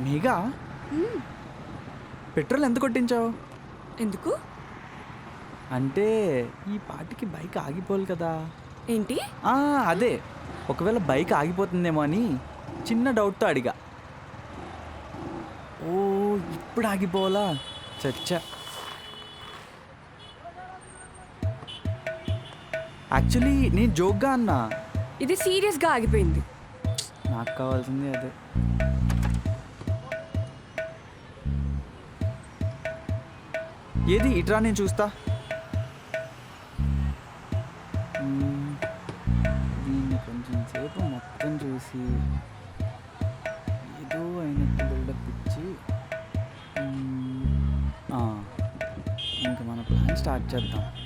మేఘా, మ్మ్. Petrol ఎంత కొట్టించావు? ఎందుకు? అంటే ఈ పాటికి బైక్ ఆగిపోవాలి కదా. ఏంటి? అదే, ఒకవేళ బైక్ ఆగిపోతుందేమో అని చిన్న డౌట్తో అడిగా. ఓ, ఇప్పుడు ఆగిపోవాలా? చచ్చా. యాక్చువల్లీ నేను జోక్గా అన్నా. ఇది సీరియస్గా ఆగిపోయింది. నాకు కావాల్సింది అదే. ఏది ఇట్రా, నేను చూస్తా. దీన్ని కొంచెం సేపు మొత్తం చూసి ఏదో అయినట్టు బిల్డప్ ఇచ్చి ఇంకా మన ప్లాన్ స్టార్ట్ చేద్దాం.